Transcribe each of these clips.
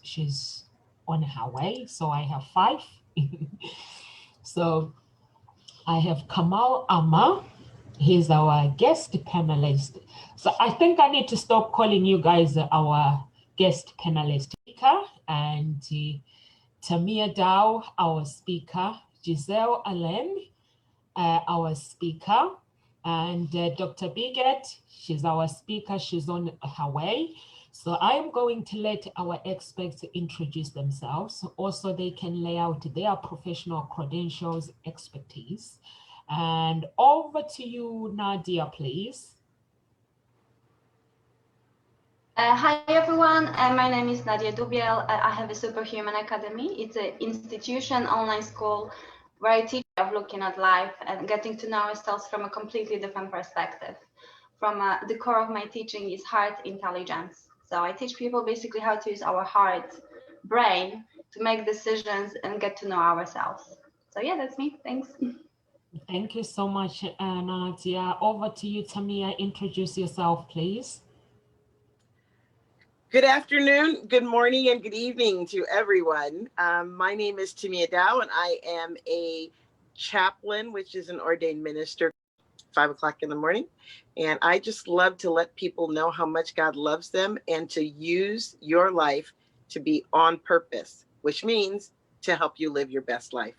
she's on her way, so I have 5. So I have Kamal Amma. He's our guest panelist. So I think I need to stop calling you guys our guest panelist speaker, and Tamia Dow, our speaker, Giselle Allen, our speaker, and Dr. Bigot, she's our speaker, she's on her way. So I'm going to let our experts introduce themselves. Also, they can lay out their professional credentials, expertise. And over to you, Nadia, please. Hi everyone, my name is Nadia Dubiel. I have a Superhuman Academy. It's an institution, online school, where I teach of looking at life and getting to know ourselves from a completely different perspective. From the core of my teaching is heart intelligence. So I teach people basically how to use our heart, brain, to make decisions and get to know ourselves. So yeah, that's me. Thanks. Thank you so much, Nadia. Over to you, Tamia. Introduce yourself, please. Good afternoon, good morning, and good evening to everyone. My name is Tamia Dow, and I am a chaplain, which is an ordained minister, 5 o'clock in the morning. And I just love to let people know how much God loves them and to use your life to be on purpose, which means to help you live your best life.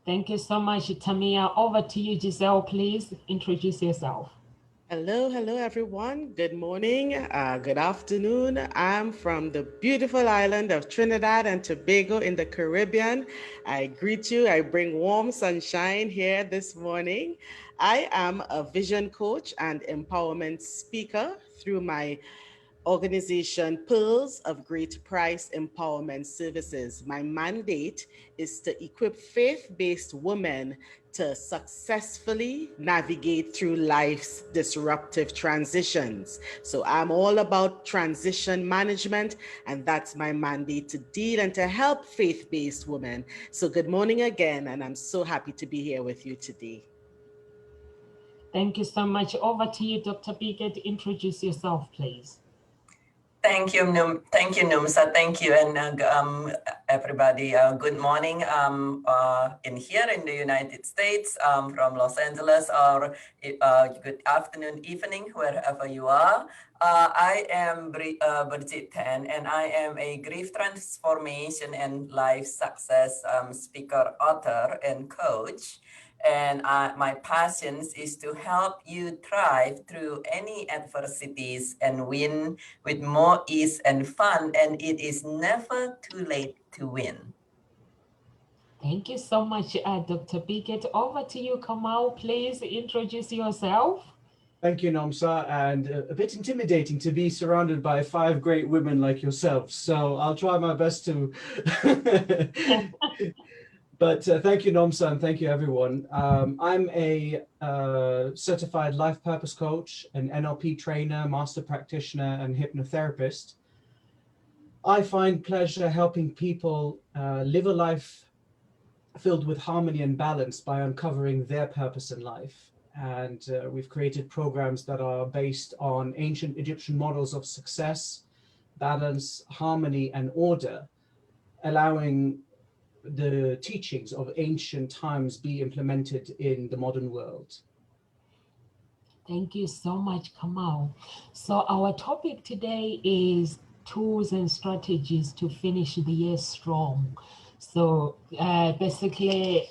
Thank you so much, Tamia. Over to you, Giselle, please. Introduce yourself. Hello, everyone. Good morning, good afternoon. I'm from the beautiful island of Trinidad and Tobago in the Caribbean. I greet you. I bring warm sunshine here this morning. I am a vision coach and empowerment speaker through my organization Pearls of Great Price Empowerment Services. My mandate is to equip faith-based women to successfully navigate through life's disruptive transitions. So I'm all about transition management, and that's my mandate, to deal and to help faith-based women. So good morning again, and I'm so happy to be here with you today. Thank you so much. Over to you, Dr. Bigot. Introduce yourself, please. Thank you, Numsa. Thank you, and everybody. Good morning. In here in the United States, from Los Angeles, or good afternoon, evening, wherever you are. I am Brigitte Tan, and I am a grief transformation and life success speaker, author, and coach. And my passion is to help you thrive through any adversities and win with more ease and fun. And it is never too late to win. Thank you so much, Dr. Bigot. Over to you, Kamal. Please introduce yourself. Thank you, Nomsa, and a bit intimidating to be surrounded by 5 great women like yourself. So I'll try my best to. But thank you, Nomsa, and thank you, everyone. I'm a certified life purpose coach, an NLP trainer, master practitioner, and hypnotherapist. I find pleasure helping people live a life filled with harmony and balance by uncovering their purpose in life. And we've created programs that are based on ancient Egyptian models of success, balance, harmony, and order, allowing the teachings of ancient times be implemented in the modern world. Thank you so much, Kamal. So our topic today is tools and strategies to finish the year strong. So basically,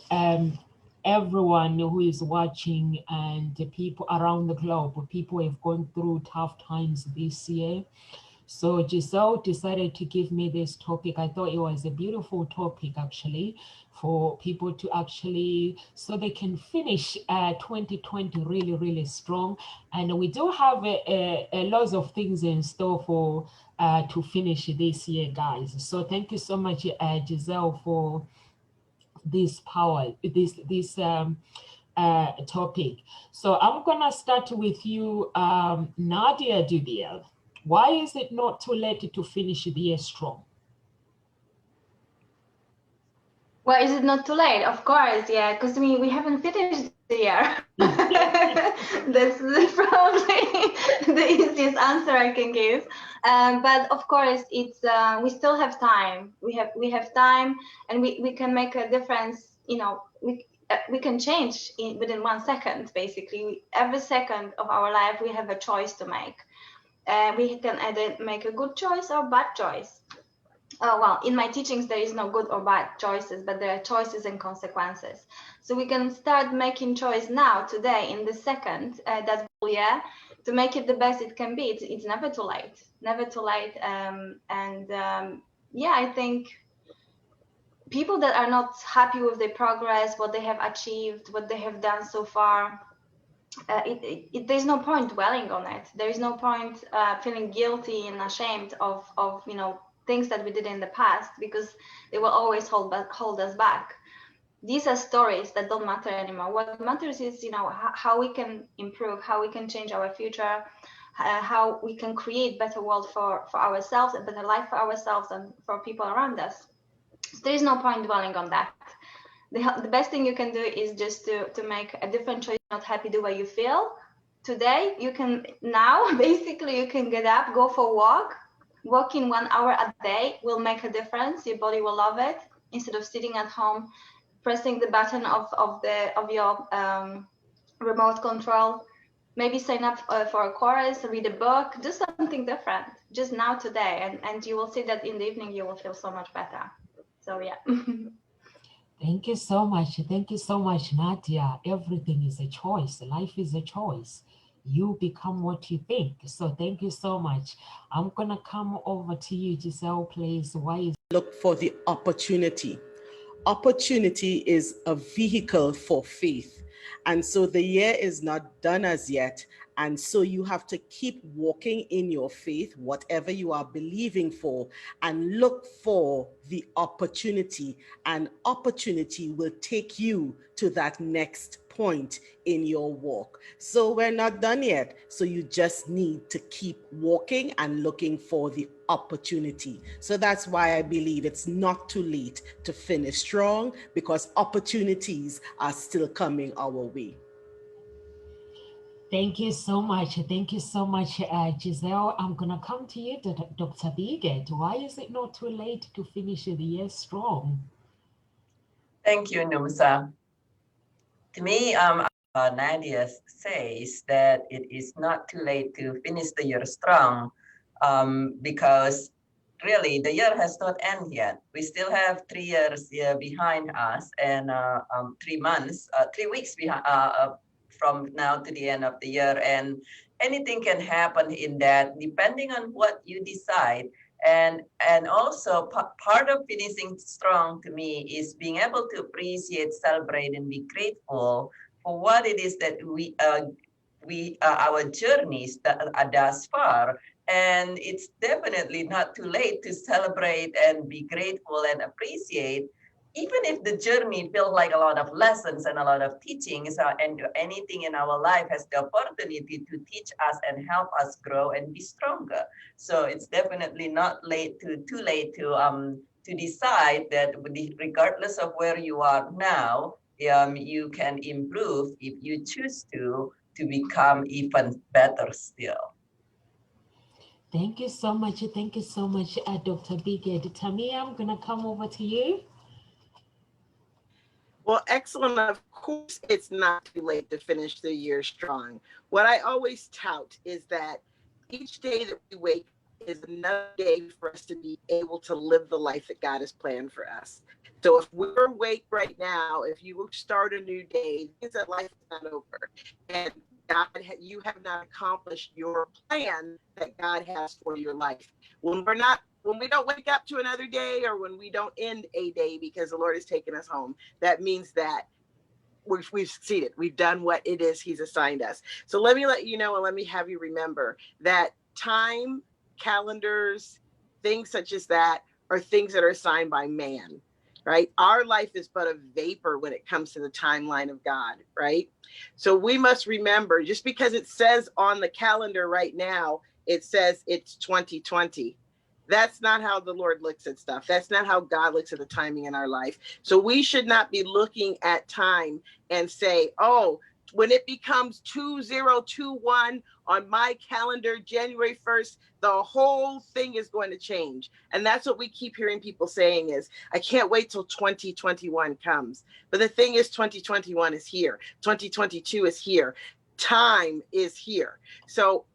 everyone who is watching and the people around the globe, people have gone through tough times this year. So Giselle decided to give me this topic. I thought it was a beautiful topic, actually, for people to actually, so they can finish 2020 really, really strong. And we do have a lot of things in store for to finish this year, guys. So thank you so much, Giselle, for this topic. So I'm gonna start with you, Nadia Dubiel. Why is it not too late to finish the year strong? Well, is it not too late? Of course, yeah, because we haven't finished Yeah. That's probably the easiest answer I can give. But of course, it's we still have time. We have time, and we can make a difference. We can change within 1 second. Basically, every second of our life, we have a choice to make. We can either make a good choice or bad choice. Well, in my teachings, there is no good or bad choices, but there are choices and consequences. So we can start making choice now, today, in the second, that year, to make it the best it can be. It's never too late, never too late. Yeah, I think people that are not happy with their progress, what they have achieved, what they have done so far, there's no point dwelling on it. There is no point feeling guilty and ashamed of things that we did in the past, because they will always hold us back. These are stories that don't matter anymore. What matters is how we can improve, how we can change our future, how we can create better world for ourselves, a better life for ourselves and for people around us. So there is no point dwelling on that. The best thing you can do is just to make a different choice. Not happy the way you feel today, you can now basically you can get up, go for a walk. Walking 1 hour a day will make a difference. Your body will love it, instead of sitting at home pressing the button of your remote control. Maybe sign up for a course, read a book, do something different just now, today, and you will see that in the evening you will feel so much better. So yeah. Thank you so much. Thank you so much, Nadia. Everything is a choice. Life is a choice. You become what you think. So thank you so much. I'm going to come over to you, Giselle, please. Why is Look for the opportunity. Opportunity is a vehicle for faith. And so the year is not done as yet. And so you have to keep walking in your faith, whatever you are believing for, and look for the opportunity. And opportunity will take you to that next point in your walk. So we're not done yet. So you just need to keep walking and looking for the opportunity. So that's why I believe it's not too late to finish strong, because opportunities are still coming our way. Thank you so much. Thank you so much, Giselle. I'm going to come to you, Dr. Bigot. Why is it not too late to finish the year strong? Thank you, Numsa. To me, Nadia says that it is not too late to finish the year strong, because really the year has not ended yet. We still have 3 years behind us, and 3 months, 3 weeks behind, from now to the end of the year, and anything can happen in that, depending on what you decide. And also part of finishing strong to me is being able to appreciate, celebrate, and be grateful for what it is that our journeys that are thus far. And it's definitely not too late to celebrate and be grateful and appreciate, even if the journey feels like a lot of lessons and a lot of teachings, and anything in our life has the opportunity to teach us and help us grow and be stronger. So it's definitely not too late to decide that regardless of where you are now, you can improve if you choose to become even better still. Thank you so much. Thank you so much, Dr. Bigot. Tamia, I'm going to come over to you. Well, excellent. Of course, it's not too late to finish the year strong. What I always tout is that each day that we wake is another day for us to be able to live the life that God has planned for us. So if we're awake right now, if you start a new day, it means that life is not over. And God, you have not accomplished your plan that God has for your life. When we don't wake up to another day, or when we don't end a day because the Lord has taken us home, that means that we've succeeded. We've done what it is He's assigned us. So let me let you know, and let me have you remember that time, calendars, things such as that are things that are assigned by man, right? Our life is but a vapor when it comes to the timeline of God, right? So we must remember, just because it says on the calendar right now, it says it's 2020. That's not how the Lord looks at stuff. That's not how God looks at the timing in our life. So we should not be looking at time and say, oh, when it becomes 2021 on my calendar, January 1st, the whole thing is going to change. And that's what we keep hearing people saying is, I can't wait till 2021 comes. But the thing is, 2021 is here. 2022 is here. Time is here. So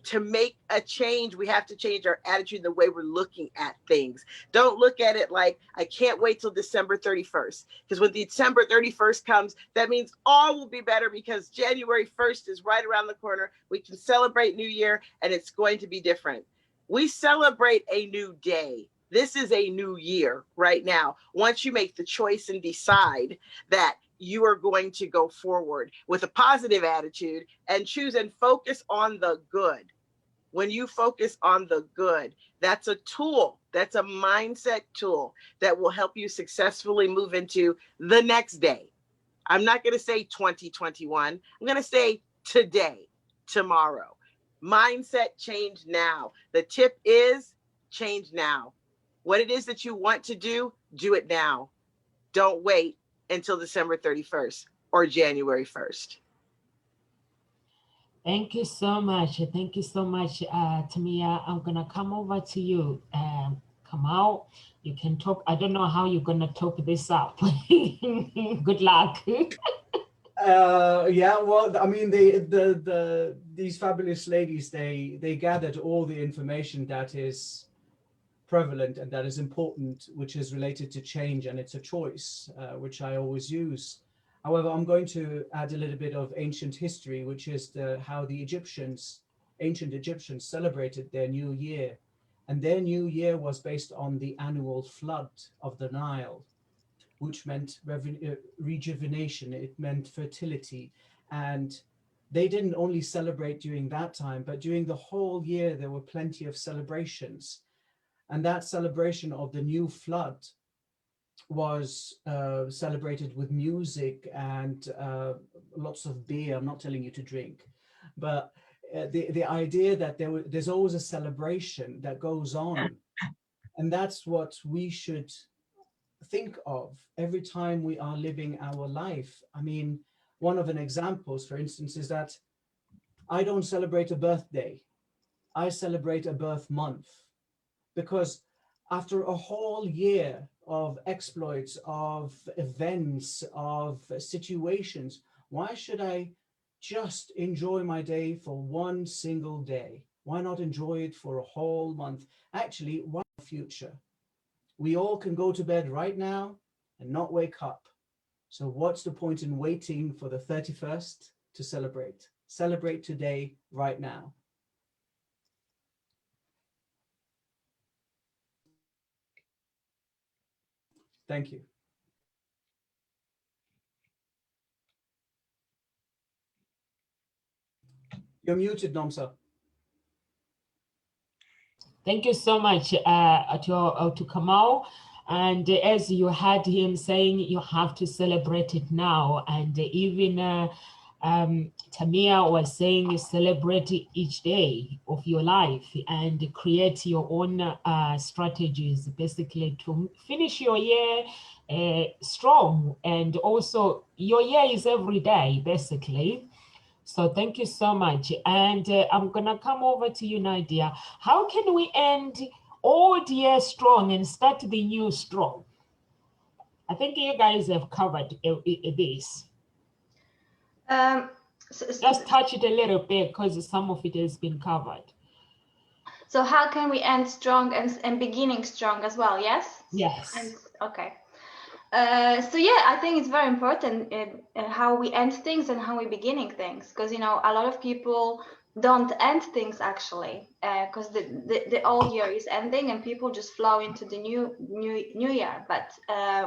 to make a change, we have to change our attitude, the way we're looking at things. Don't look at it like, I can't wait till December 31st. Because when December 31st comes, that means all will be better because January 1st is right around the corner. We can celebrate New Year and it's going to be different. We celebrate a new day. This is a new year right now. Once you make the choice and decide that you are going to go forward with a positive attitude and choose and focus on the good. When you focus on the good, that's a tool. That's a mindset tool that will help you successfully move into the next day. I'm not going to say 2021. I'm going to say today, tomorrow. Mindset change now. The tip is change now. What it is that you want to do it now. Don't wait until December 31st or January 1st. Thank you so much. Thank you so much, Tamia. I'm going to come over to you. Come out. You can talk. I don't know how you're going to talk this up. Good luck. Yeah, well, I mean, these fabulous ladies, they gathered all the information that is prevalent and that is important, which is related to change, and it's a choice, which I always use. However, I'm going to add a little bit of ancient history, which is how the ancient Egyptians celebrated their new year. And their new year was based on the annual flood of the Nile, which meant rejuvenation, it meant fertility. And they didn't only celebrate during that time, but during the whole year, there were plenty of celebrations. And that celebration of the new flood was celebrated with music and lots of beer. I'm not telling you to drink, but the idea that there's always a celebration that goes on. And that's what we should think of every time we are living our life. I mean, one of the examples, for instance, is that I don't celebrate a birthday. I celebrate a birth month. Because after a whole year of exploits, of events, of situations, why should I just enjoy my day for one single day? Why not enjoy it for a whole month? Actually, why not future? We all can go to bed right now and not wake up. So what's the point in waiting for the 31st to celebrate? Celebrate today, right now. Thank you. You're muted, Nomsa. Thank you so much to Kamal. And as you heard him saying, you have to celebrate it now. And even Tamia was saying, celebrate each day of your life and create your own strategies, basically to finish your year strong. And also your year is every day, basically. So thank you so much. And I'm gonna come over to you, Nadia. How can we end old year strong and start the new strong? I think you guys have covered this. Just touch it a little bit because some of it has been covered. So how can we end strong and beginning strong as well? Yes? Yes. Okay. So yeah, I think it's very important how we end things and how we beginning things, because you know a lot of people don't end things actually, because the old year is ending and people just flow into the new year. But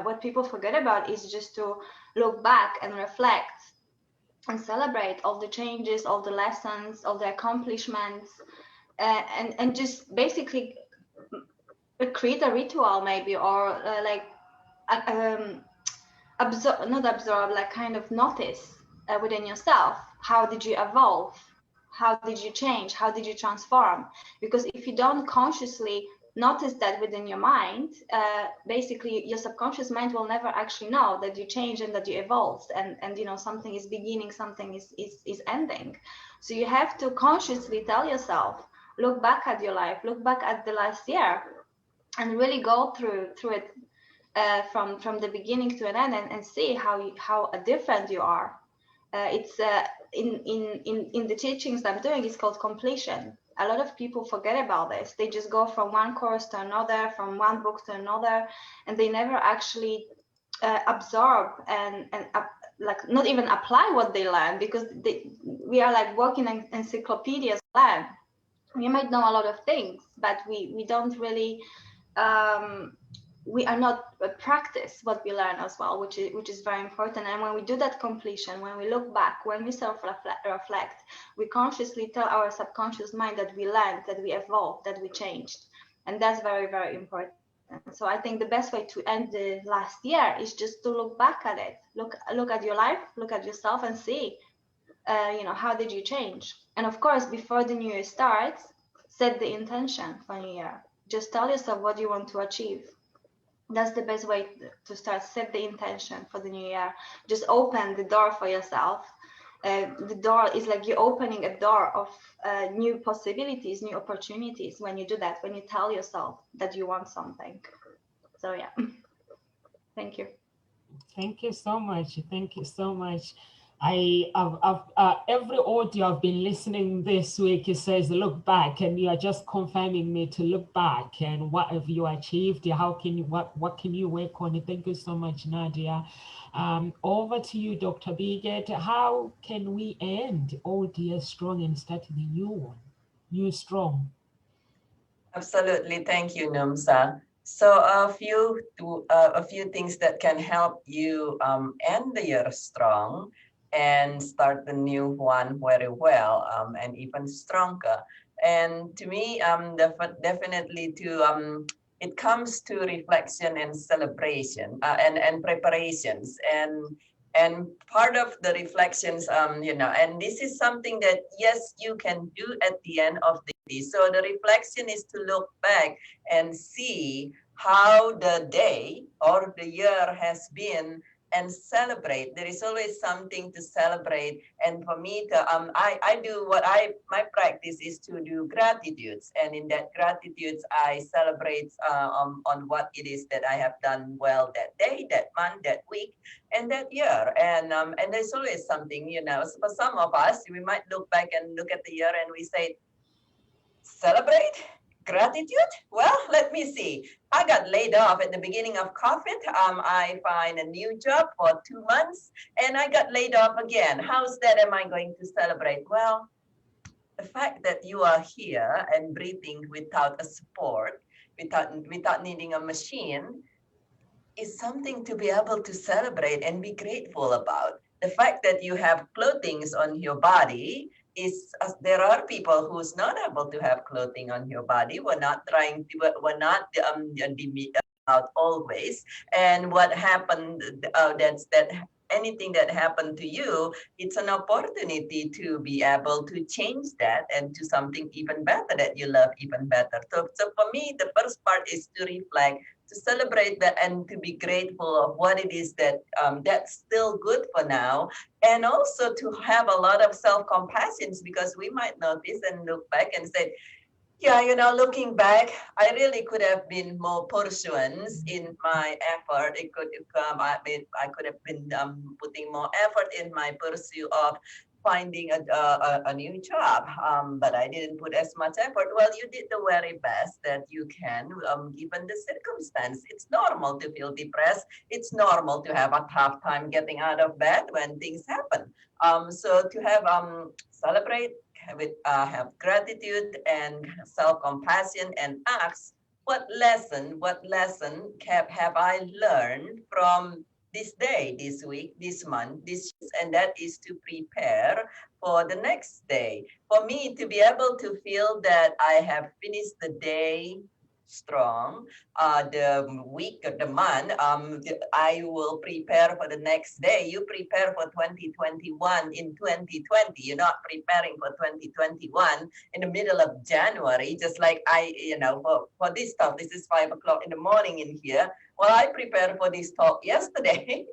what people forget about is just to look back and reflect and celebrate all the changes, all the lessons, all the accomplishments, and just basically create a ritual maybe, or kind of notice within yourself, how did you evolve, how did you change, how did you transform? Because if you don't consciously notice that within your mind, basically your subconscious mind will never actually know that you change and that you evolved, and you know, something is beginning, something is ending. So you have to consciously tell yourself, look back at your life, look back at the last year, and really go through it from the beginning to an end, and see how different you are. It's in the teachings I'm doing, it's called completion. A lot of people forget about this. They just go from one course to another, from one book to another, and they never actually absorb and like not even apply what they learn, because we are like walking encyclopedias. Learn. We might know a lot of things, but we don't really we are not practice what we learn as well, which is very important. And when we do that completion, when we look back, when we self-reflect, we consciously tell our subconscious mind that we learned, that we evolved, that we changed, and that's very, very important. So I think the best way to end the last year is just to look back at it, look at your life, look at yourself, and see, you know, how did you change? And of course, before the new year starts, set the intention for new year. Just tell yourself what you want to achieve. That's the best way to start. Set the intention for the new year. Just open the door for yourself. The door is like you're opening a door of new possibilities, new opportunities when you do that, when you tell yourself that you want something. So yeah, thank you. Thank you so much. Thank you so much. Every audio I've been listening this week, it says look back, and you are just confirming me to look back and what have you achieved? How can you what can you work on? Thank you so much, Nadia. Over to you, Dr. Biget. How can we end old year strong and start the new one? New strong. Absolutely, thank you, Numsa. So a few things that can help you end the year strong and start the new one very well, and even stronger. And to me, definitely it comes to reflection and celebration, and preparations, and part of the reflections, and this is something that yes, you can do at the end of the day. So the reflection is to look back and see how the day or the year has been, and celebrate. There is always something to celebrate. And for me, I do my practice is to do gratitudes. And in that gratitudes, I celebrate on what it is that I have done well that day, that month, that week, and that year. And there's always something, for some of us, we might look back and look at the year and we say, celebrate? Gratitude? Well, let me see. I got laid off at the beginning of COVID. I find a new job for 2 months and I got laid off again. How's that? Am I going to celebrate? Well, the fact that you are here and breathing without a support, without needing a machine, is something to be able to celebrate and be grateful about. The fact that you have clothing on your body is, there are people who's not able to have clothing on your body. We're not out always. And what happened, anything that happened to you, it's an opportunity to be able to change that and to something even better that you love even better. So for me, the first part is to reflect, to celebrate that, and to be grateful of what it is that that's still good for now, and also to have a lot of self-compassion, because we might notice and look back and say, yeah, looking back, I really could have been more pursuant in my effort. I could have been putting more effort in my pursuit of finding a new job, but I didn't put as much effort. Well, you did the very best that you can, given the circumstance. It's normal to feel depressed. It's normal to have a tough time getting out of bed when things happen. So to have celebrate, have gratitude and self-compassion, and ask, what lesson have I learned from this day, this week, this month, and that is to prepare for the next day. For me to be able to feel that I have finished the day strong, the week, the month, I will prepare for the next day. You prepare for 2021 in 2020. You're not preparing for 2021 in the middle of January, just like for this talk, this is 5 o'clock in the morning in here. Well, I prepared for this talk yesterday.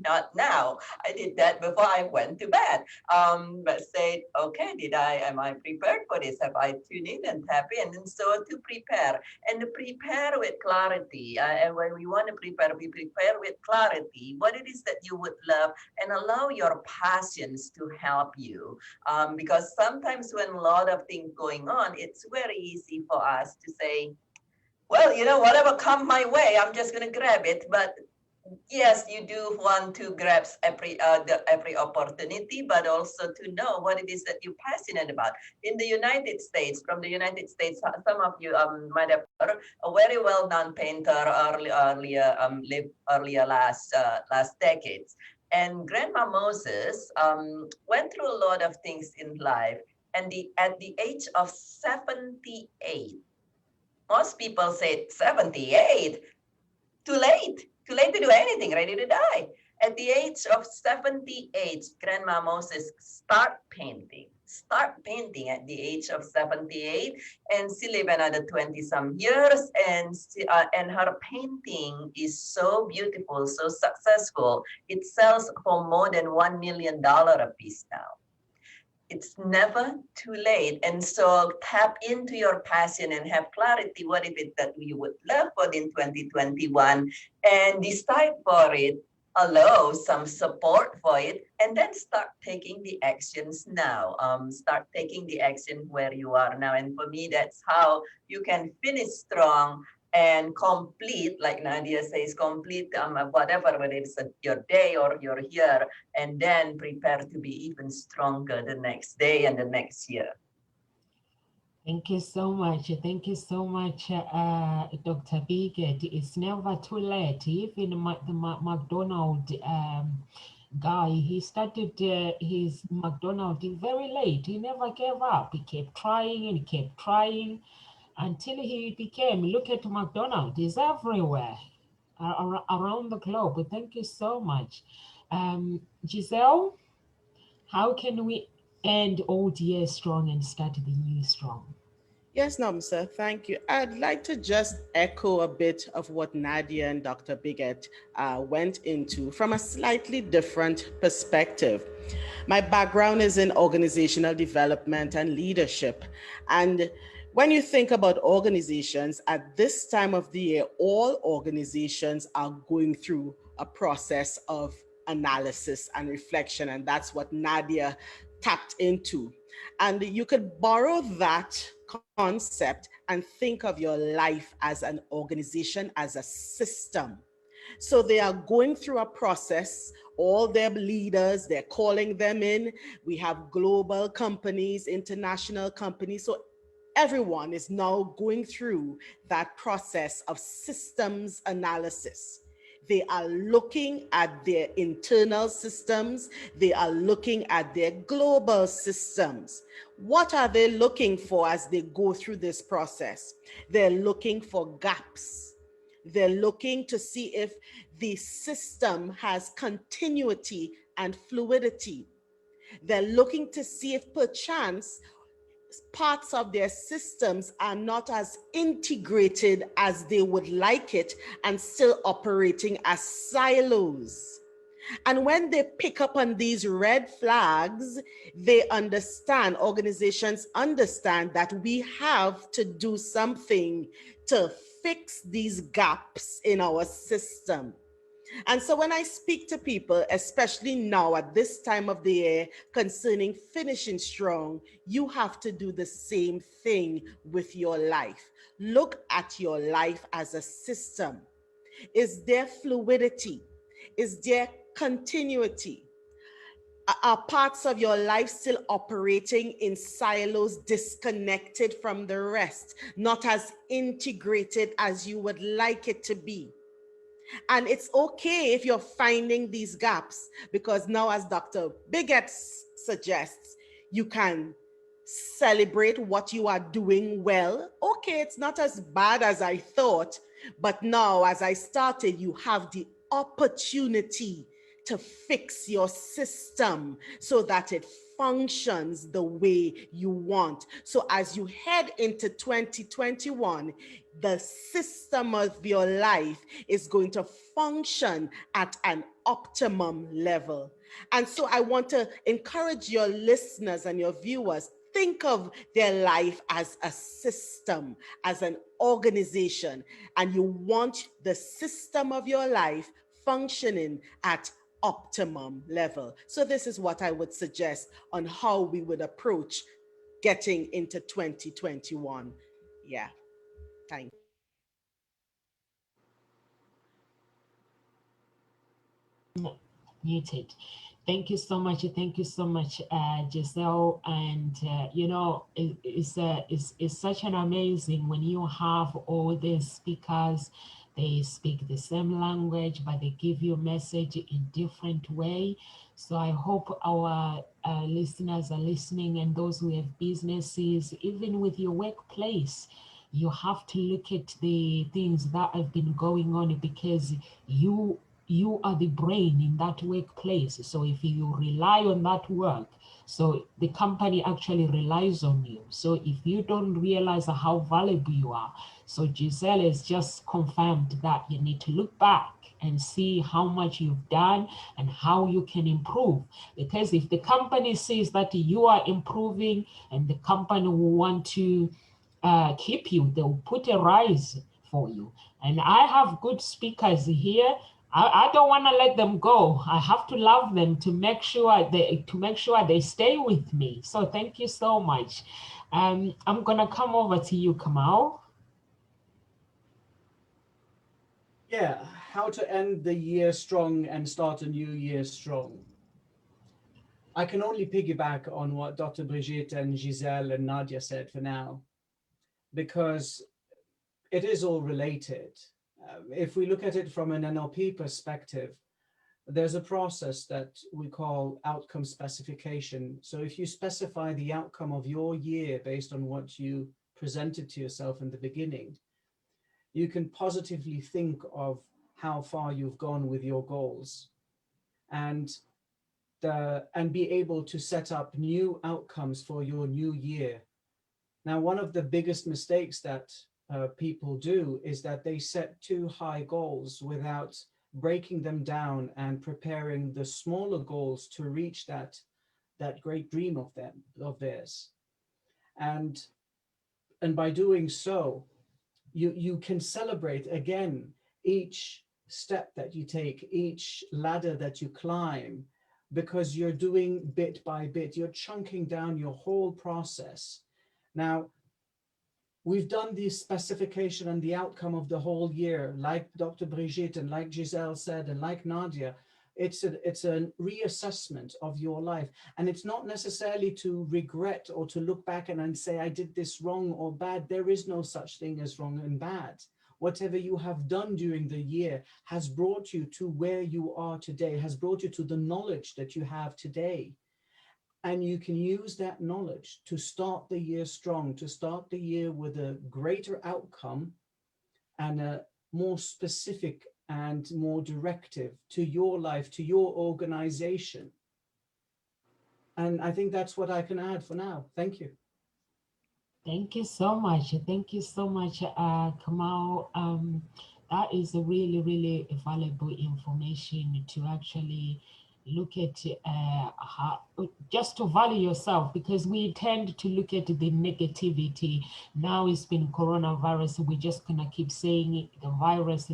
Not now. I did that before I went to bed. But said, okay, am I prepared for this? Have I tuned in and tap in? And so to prepare and to prepare with clarity. And when we want to prepare, we prepare with clarity, what it is that you would love, and allow your passions to help you. Because sometimes when a lot of things going on, it's very easy for us to say, well, whatever come my way, I'm just going to grab it. But yes, you do want to grasp every opportunity, but also to know what it is that you're passionate about. In the United States, from the United States, some of you might have heard a very well-known painter lived earlier last decades. And Grandma Moses went through a lot of things in life, and at the age of 78, most people say 78, too late to do anything, ready to die. At the age of 78, Grandma Moses start painting at the age of 78, and she lived another 20 some years, and her painting is so beautiful, so successful. It sells for more than $1 million a piece now. It's never too late. And so tap into your passion and have clarity what it is that you would love for in 2021, and decide for it, allow some support for it, and then start taking the actions now. Start taking the action where you are now. And for me, that's how you can finish strong and complete, like Nadia says, complete whatever, whether it's your day or your year, and then prepare to be even stronger the next day and the next year. Thank you so much. Thank you so much, Dr. Bigot. It's never too late. Even the McDonald guy, he started his McDonald very late. He never gave up. He kept trying and he kept trying, until he became, look at McDonald's, he's everywhere around the globe. Thank you so much. Giselle, how can we end old year strong and start the new strong? Yes, Nomsa, thank you. I'd like to just echo a bit of what Nadia and Dr. Bigot went into from a slightly different perspective. My background is in organizational development and leadership. And when you think about organizations at this time of the year, all organizations are going through a process of analysis and reflection, and that's what Nadia tapped into. And you could borrow that concept and think of your life as an organization, as a system. So they are going through a process, all their leaders, they're calling them in. We have global companies, international companies. So everyone is now going through that process of systems analysis. They are looking at their internal systems. They are looking at their global systems. What are they looking for as they go through this process? They're looking for gaps. They're looking to see if the system has continuity and fluidity. They're looking to see if perchance parts of their systems are not as integrated as they would like it and still operating as silos. And when they pick up on these red flags, they understand, organizations understand that we have to do something to fix these gaps in our system. And so when I speak to people, especially now at this time of the year, concerning finishing strong, you have to do the same thing with your life. Look at your life as a system. Is there fluidity? Is there continuity? Are parts of your life still operating in silos, disconnected from the rest, not as integrated as you would like it to be? And it's okay if you're finding these gaps, because now, as Dr. Bigot suggests, you can celebrate what you are doing well. Okay, it's not as bad as I thought, but now as I started, you have the opportunity to fix your system so that it functions the way you want. So as you head into 2021, the system of your life is going to function at an optimum level. And so I want to encourage your listeners and your viewers, think of their life as a system, as an organization, and you want the system of your life functioning at optimum level. So this is what I would suggest on how we would approach getting into 2021. Yeah, thank you. Muted. Thank you so much. Thank you so much, Giselle. And it's such an amazing when you have all these speakers. They speak the same language, but they give you a message in different way. So I hope our listeners are listening, and those who have businesses, even with your workplace, you have to look at the things that have been going on, because you are the brain in that workplace. So if you rely on that work, so the company actually relies on you. So if you don't realize how valuable you are, so Giselle has just confirmed that you need to look back and see how much you've done and how you can improve. Because if the company sees that you are improving, and the company will want to keep you, they'll put a rise for you. And I have good speakers here. I don't want to let them go. I have to love them to make sure they stay with me. So thank you so much. I'm gonna come over to you, Kamal. Yeah, how to end the year strong and start a new year strong. I can only piggyback on what Dr. Brigitte and Giselle and Nadia said for now, because it is all related. If we look at it from an NLP perspective, there's a process that we call outcome specification. So if you specify the outcome of your year based on what you presented to yourself in the beginning, you can positively think of how far you've gone with your goals, and be able to set up new outcomes for your new year. Now, one of the biggest mistakes that people do is that they set too high goals without breaking them down and preparing the smaller goals to reach that great dream of theirs. And by doing so, you can celebrate again each step that you take, each ladder that you climb, because you're doing bit by bit, you're chunking down your whole process. Now, we've done the specification and the outcome of the whole year, like Dr. Brigitte and like Giselle said, and like Nadia. It's a reassessment of your life. And it's not necessarily to regret or to look back and say, I did this wrong or bad. There is no such thing as wrong and bad. Whatever you have done during the year has brought you to where you are today, has brought you to the knowledge that you have today. And you can use that knowledge to start the year strong, to start the year with a greater outcome and a more specific and more directive to your life, to your organization. And I think that's what I can add for now. Thank you. Thank you so much. Thank you so much, Kamal. That is a really, really valuable information to actually look at how, just to value yourself, because we tend to look at the negativity. Now it's been coronavirus, we're just gonna keep saying it, the virus,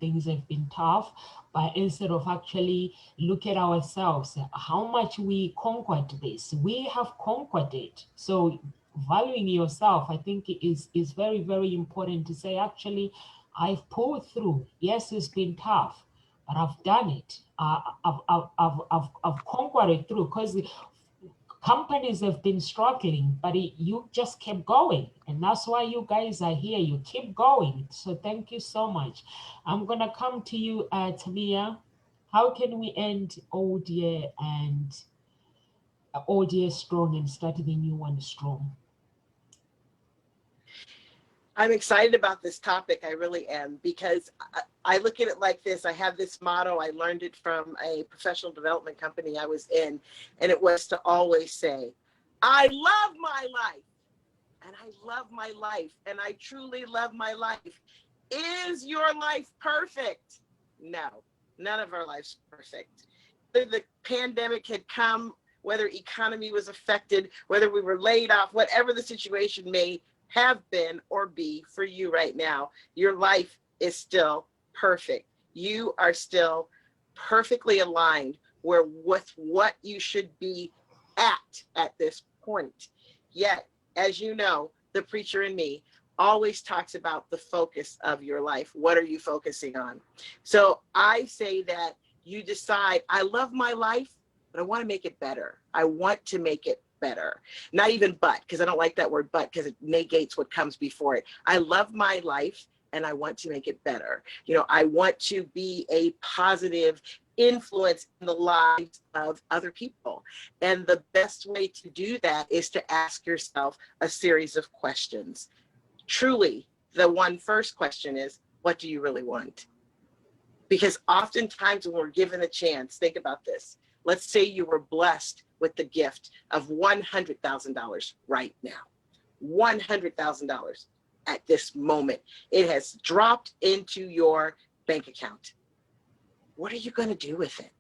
things have been tough. But instead of actually look at ourselves, how much we conquered this, we have conquered it. So valuing yourself, I think is very, very important to say, actually, I've pulled through. Yes, it's been tough, but I've done it. I've conquered it through, because companies have been struggling, but you just kept going. And that's why you guys are here. You keep going. So thank you so much. I'm going to come to you, Tamia. How can we end old year and old year strong and start the new one strong? I'm excited about this topic. I really am, because I look at it like this. I have this motto. I learned it from a professional development company I was in, and it was to always say, I love my life, and I love my life, and I truly love my life. Is your life perfect? No, none of our lives perfect. Whether the pandemic had come, whether economy was affected, whether we were laid off, whatever the situation may have been or be for you right now, your life is still perfect. You are still perfectly aligned with what you should be at this point. Yet, as you know, the preacher in me always talks about the focus of your life. What are you focusing on? So I say that you decide, I love my life, but I want to make it better. I want to make it better. Not even but, because I don't like that word but, because it negates what comes before it. I love my life and I want to make it better. I want to be a positive influence in the lives of other people. And the best way to do that is to ask yourself a series of questions. Truly, the first question is, what do you really want? Because oftentimes when we're given a chance, think about this. Let's say you were blessed with the gift of $100,000 right now. $100,000 at this moment. It has dropped into your bank account. What are you going to do with it?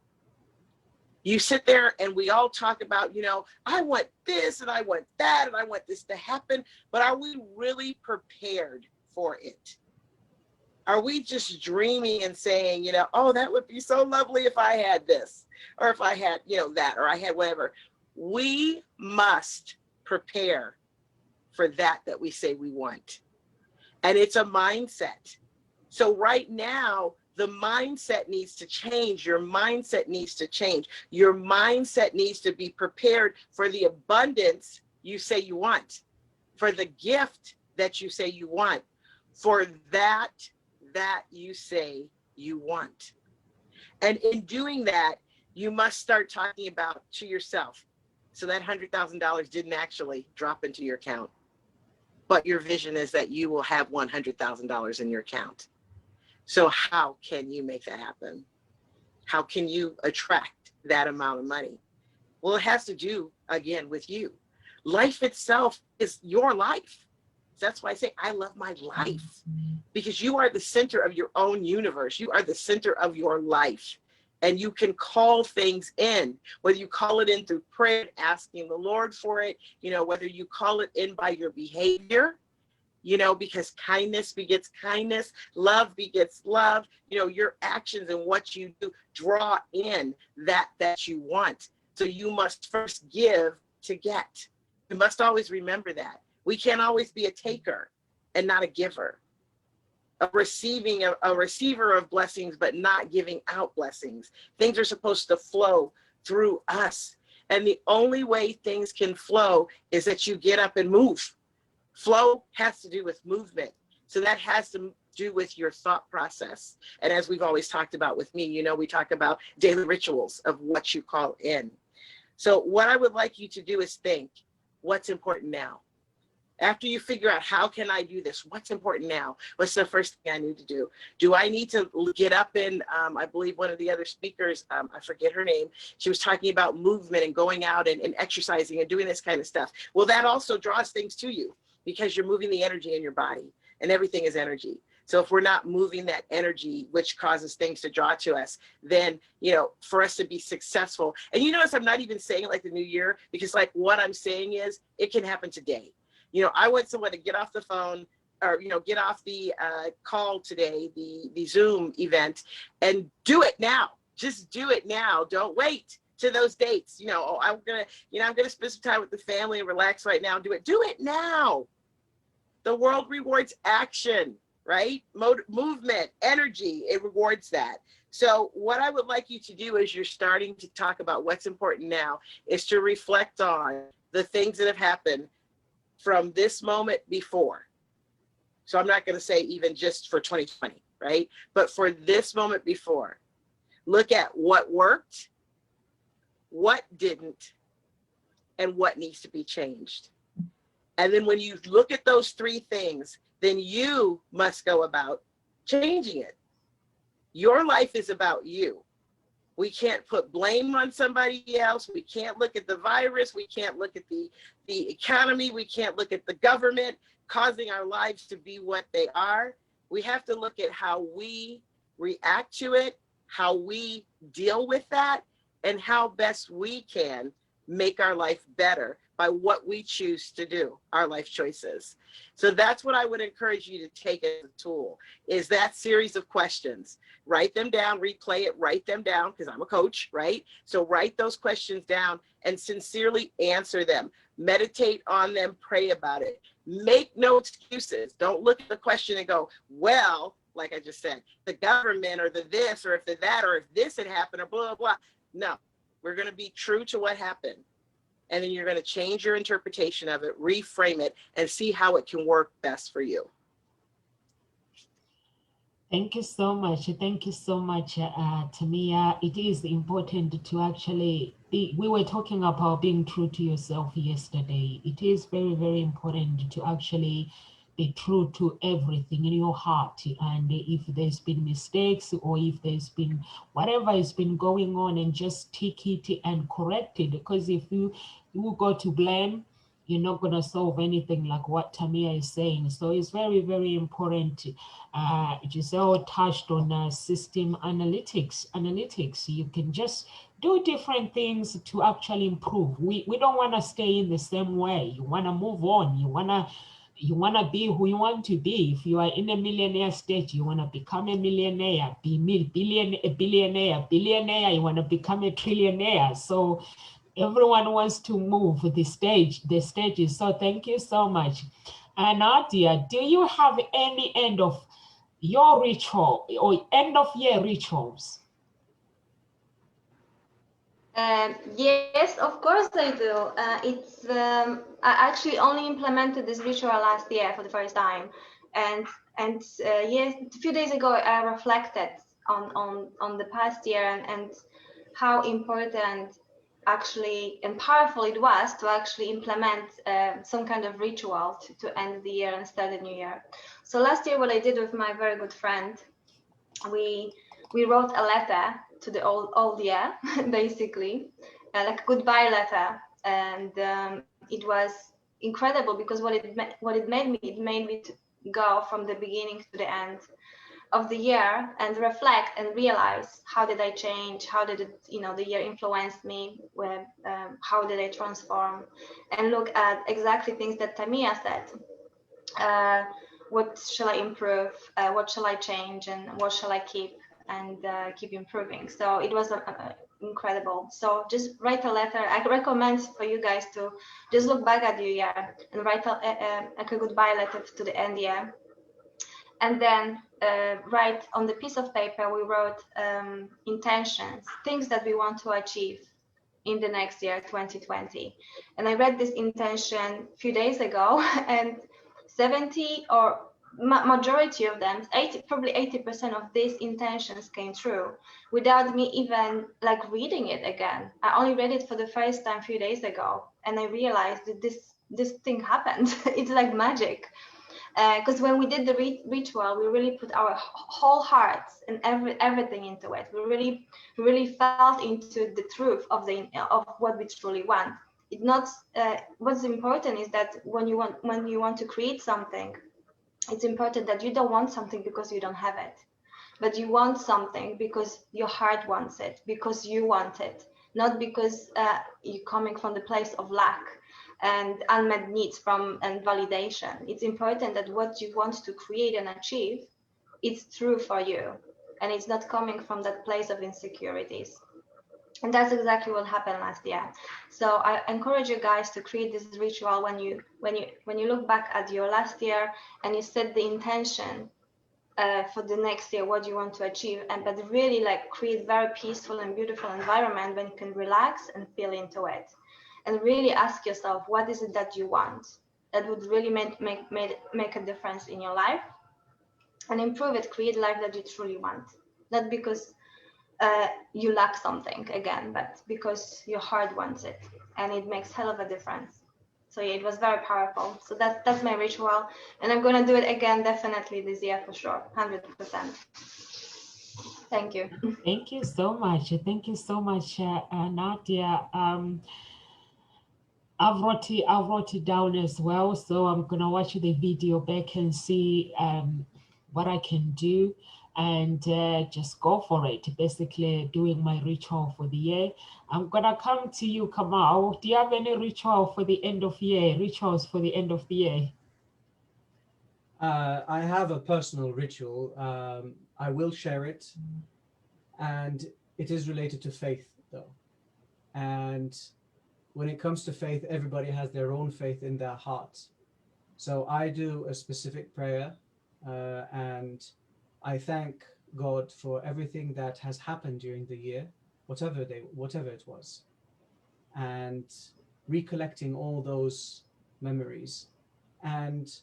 You sit there and we all talk about, I want this and I want that and I want this to happen, but are we really prepared for it? Are we just dreaming and saying, oh, that would be so lovely if I had this, or if I had, that, or I had whatever. We must prepare for that we say we want. And it's a mindset. So right now, the mindset needs to change. Your mindset needs to change. Your mindset needs to be prepared for the abundance you say you want, for the gift that you say you want, for that you say you want. And in doing that, you must start talking about to yourself. So that $100,000 didn't actually drop into your account, but your vision is that you will have $100,000 in your account. So how can you make that happen? How can you attract that amount of money? Well, it has to do, again, with you. Life itself is your life. That's why I say I love my life, because you are the center of your own universe. You are the center of your life, and you can call things in, whether you call it in through prayer, asking the Lord for it, whether you call it in by your behavior, because kindness begets kindness, love begets love. Your actions and what you do draw in that you want. So you must first give to get. You must always remember that. We can't always be a taker and not a giver. A receiver of blessings, but not giving out blessings. Things are supposed to flow through us. And the only way things can flow is that you get up and move. Flow has to do with movement. So that has to do with your thought process. And as we've always talked about with me, we talk about daily rituals of what you call in. So what I would like you to do is think, what's important now? After you figure out, how can I do this? What's important now? What's the first thing I need to do? Do I need to get up and, I believe one of the other speakers, I forget her name, she was talking about movement and going out and exercising and doing this kind of stuff. Well, that also draws things to you because you're moving the energy in your body, and everything is energy. So if we're not moving that energy, which causes things to draw to us, then, for us to be successful, and you notice I'm not even saying like the new year, because like what I'm saying is it can happen today. I want someone to get off the phone or, get off the call today, the Zoom event, and do it now. Just do it now. Don't wait to those dates. I'm going to spend some time with the family and relax right now and do it. Do it now. The world rewards action, right? Movement, energy, it rewards that. So what I would like you to do as you're starting to talk about what's important now is to reflect on the things that have happened from this moment before. So I'm not going to say even just for 2020, right? But for this moment before, look at what worked, what didn't, and what needs to be changed. And then when you look at those three things, then you must go about changing it. Your life is about you. We can't put blame on somebody else. We can't look at the virus. We can't look at the economy. We can't look at the government causing our lives to be what they are. We have to look at how we react to it, how we deal with that, and how best we can make our life better by what we choose to do, our life choices. So that's what I would encourage you to take as a tool, is that series of questions. Write them down, replay it, write them down, because I'm a coach, right? So write those questions down and sincerely answer them. Meditate on them, pray about it. Make no excuses. Don't look at the question and go, well, like I just said, the government or the this or if the that or if this had happened or blah, blah, blah. No, we're going to be true to what happened. And then you're going to change your interpretation of it, reframe it, and see how it can work best for you. Thank you so much. Thank you so much, Tamia. It is important to actually be, we were talking about being true to yourself yesterday. It is very, very important to actually be true to everything in your heart. And if there's been mistakes or if there's been whatever has been going on, and just take it and correct it. Because if you go to blame, you're not going to solve anything, like what Tamia is saying. So it's very, very important. Giselle touched on system analytics. You can just do different things to actually improve. We don't want to stay in the same way. You want to move on. You want to be who you want to be. If you are in a millionaire stage, you want to become a millionaire, be billionaire, you want to become a trillionaire. So everyone wants to move the stages. So thank you so much. And Nadia, do you have any end of your ritual or end of year rituals? Yes, of course I do. I actually only implemented this ritual last year for the first time, and yes, a few days ago I reflected on the past year and how important actually and powerful it was to actually implement some kind of ritual to end the year and start the new year. So last year, what I did with my very good friend, we wrote a letter to the old year, basically, like a goodbye letter, and it was incredible because what it made me to go from the beginning to the end of the year and reflect and realize how did I change, how did it, the year influenced me, how did I transform, and look at exactly things that Tamia said. What shall I improve? What shall I change? And what shall I keep and keep improving? So it was incredible. So just write a letter. I recommend for you guys to just look back at your year and write a goodbye letter to the end year. And then write on the piece of paper, we wrote intentions, things that we want to achieve in the next year, 2020. And I read this intention a few days ago, and 70 or majority of them, probably 80% of these intentions came true without me even like reading it again. I only read it for the first time a few days ago, and I realized that this thing happened. It's like magic. Because when we did the ritual, we really put our whole hearts and everything into it. We really felt into the truth of what we truly want. It not what's important is that when you want to create something, it's important that you don't want something because you don't have it, but you want something because your heart wants it, because you want it, not because you're coming from the place of lack and unmet needs and validation. It's important that what you want to create and achieve, it's true for you, and it's not coming from that place of insecurities. And that's exactly what happened last year. So I encourage you guys to create this ritual when you look back at your last year and you set the intention for the next year, what you want to achieve, but really like create very peaceful and beautiful environment when you can relax and feel into it. And really ask yourself, what is it that you want that would really make a difference in your life, and improve it, create life that you truly want. Not because you lack something again, but because your heart wants it, and it makes hell of a difference. So yeah, it was very powerful. So that's my ritual, and I'm gonna do it again definitely this year for sure, 100%. Thank you. Thank you so much. Thank you so much, Nadia. I wrote it down as well, so I'm gonna watch the video back and see what I can do, and just go for it. Basically, doing my ritual for the year. I'm gonna come to you, Kamal. Do you have any ritual for the end of year? Rituals for the end of the year? I have a personal ritual. I will share it, and it is related to faith, though. And when it comes to faith, everybody has their own faith in their heart. So I do a specific prayer, and I thank God for everything that has happened during the year, whatever it was, and recollecting all those memories. And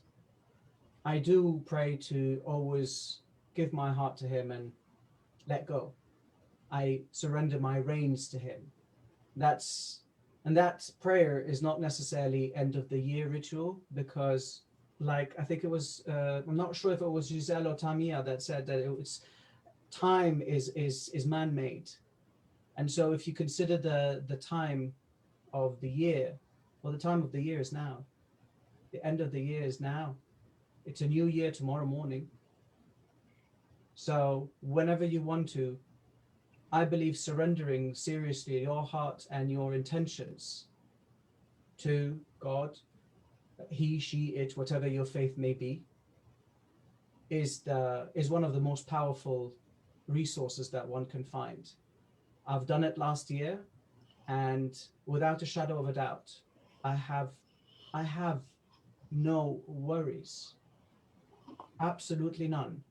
I do pray to always give my heart to Him and let go. I surrender my reins to Him. That prayer is not necessarily end of the year ritual, because like I think it was I'm not sure if it was Giselle or Tamia that said that it was time is man-made. And so if you consider the time of the year, well, the time of the year is now. The end of the year is now. It's a new year tomorrow morning. So whenever you want to, I believe surrendering seriously your heart and your intentions to God, He, she, it, whatever your faith may be, is one of the most powerful resources that one can find. I've done it last year, and without a shadow of a doubt, I have no worries, absolutely none.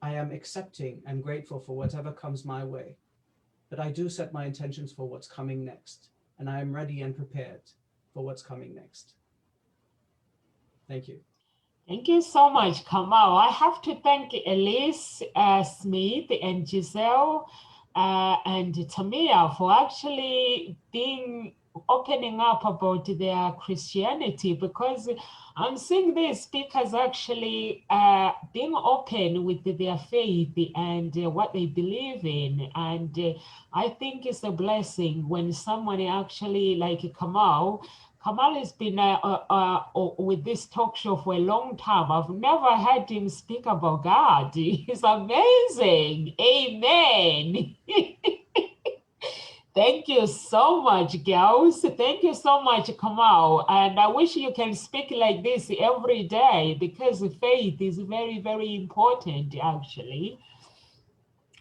I am accepting and grateful for whatever comes my way, but I do set my intentions for what's coming next, and I am ready and prepared for what's coming next. Thank you. Thank you so much, Kamal. I have to thank Elise Smith and Giselle and Tamia for actually opening up about their Christianity, because I'm seeing these speakers actually being open with their faith and what they believe in. And I think it's a blessing when someone actually, like Kamal has been with this talk show for a long time. I've never heard him speak about God. He's amazing. Amen. Thank you so much, girls. Thank you so much, Kamal. And I wish you can speak like this every day, because faith is very, very important, actually.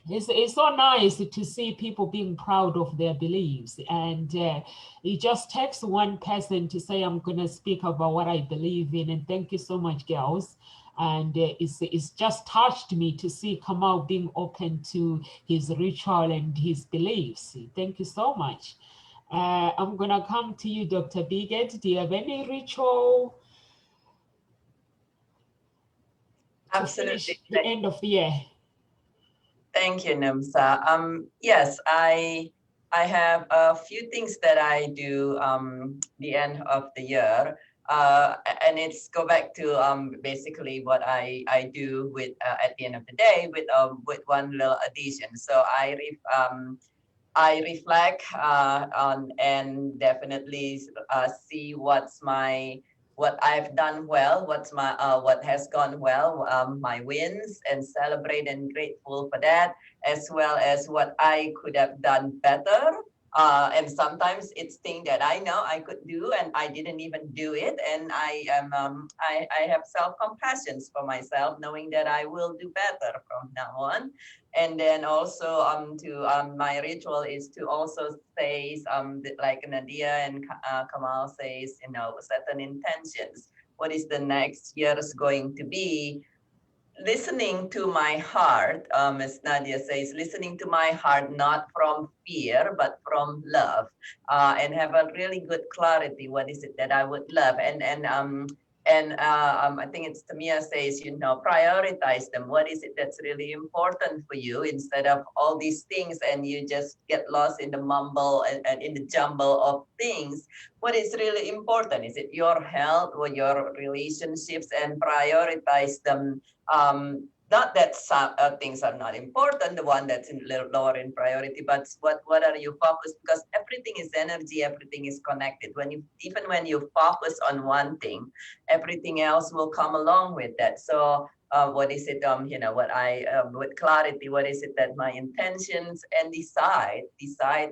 It's so nice to see people being proud of their beliefs. And it just takes one person to say, I'm going to speak about what I believe in. And thank you so much, girls. And it's just touched me to see Kamal being open to his ritual and his beliefs. Thank you so much. I'm going to come to you, Dr. Bigot. Do you have any ritual to finish the end of the year? Thank you, Numsa. Yes, I have a few things that I do the end of the year, and it's go back to basically what I do with at the end of the day with one little addition. So I reflect on and definitely see what I've done well, what has gone well, my wins, and celebrate and grateful for that, as well as what I could have done better. And sometimes it's things that I know I could do and I didn't even do it, and I have self-compassion for myself, knowing that I will do better from now on. And then also my ritual is to also say like Nadia and Kamal says, certain intentions. What is the next year is going to be? Listening to my heart, as Nadia says, listening to my heart, not from fear, but from love, and have a really good clarity. What is it that I would love? And And I think it's Tamia says, prioritize them. What is it that's really important for you instead of all these things and you just get lost in the mumble and in the jumble of things? What is really important? Is it your health or your relationships, and prioritize them? Not that some things are not important, the one that's a little lower in priority, but what are you focused? Because everything is energy, everything is connected. Even when you focus on one thing, everything else will come along with that. So what is it, with clarity, what is it that my intentions, and decide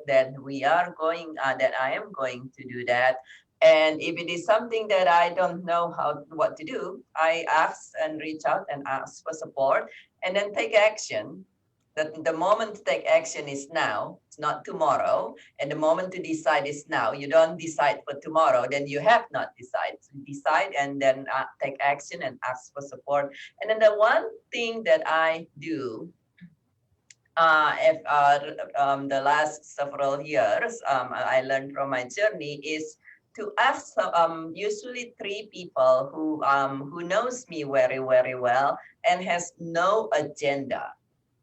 that that I am going to do that. And if it is something that I don't know what to do, I ask and reach out and ask for support, and then take action. That the moment to take action is now, it's not tomorrow. And the moment to decide is now. You don't decide for tomorrow, then you have not decided. So decide and then take action and ask for support. And then the one thing that I do the last several years, I learned from my journey, is to ask usually 3 people who knows me very, very well and has no agenda.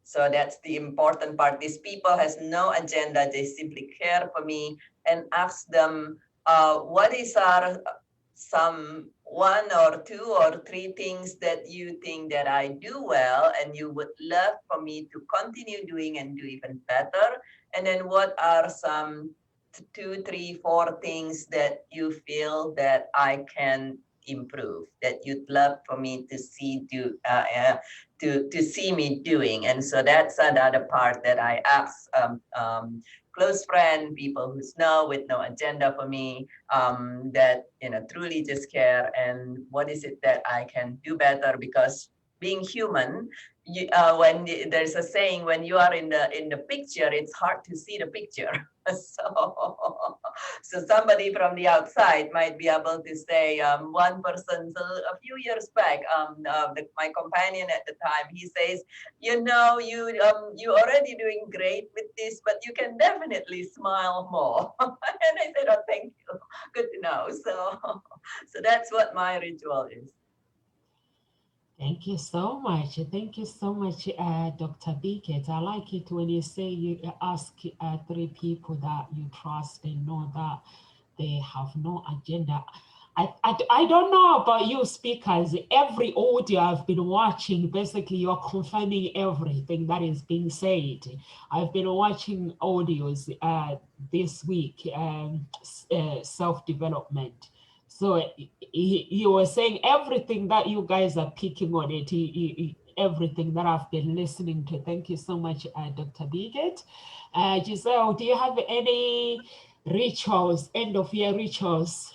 So that's the important part. These people has no agenda. They simply care for me, and ask them what is some 1 or 2 or 3 things that you think that I do well and you would love for me to continue doing and do even better. And then what are some 2, 3, 4 things that you feel that I can improve, that you'd love for me to see to see me doing. And so that's another part that I ask close friend, people who know with no agenda for me, that truly just care, and what is it that I can do better. Because being human, when there's a saying, when you are in the picture, it's hard to see the picture. So somebody from the outside might be able to say, one person a few years back, my companion at the time, he says, you already doing great with this, but you can definitely smile more. And I said, oh, thank you, good to know. So that's what my ritual is. Thank you so much. Thank you so much, Dr. Bickett. I like it when you say you ask 3 people that you trust and know that they have no agenda. I don't know about you speakers. Every audio I've been watching, basically you're confirming everything that is being said. I've been watching audios this week, self-development. So he was saying everything that you guys are picking on it, everything that I've been listening to. Thank you so much, Dr. Biggett. Giselle, do you have any rituals, end of year rituals?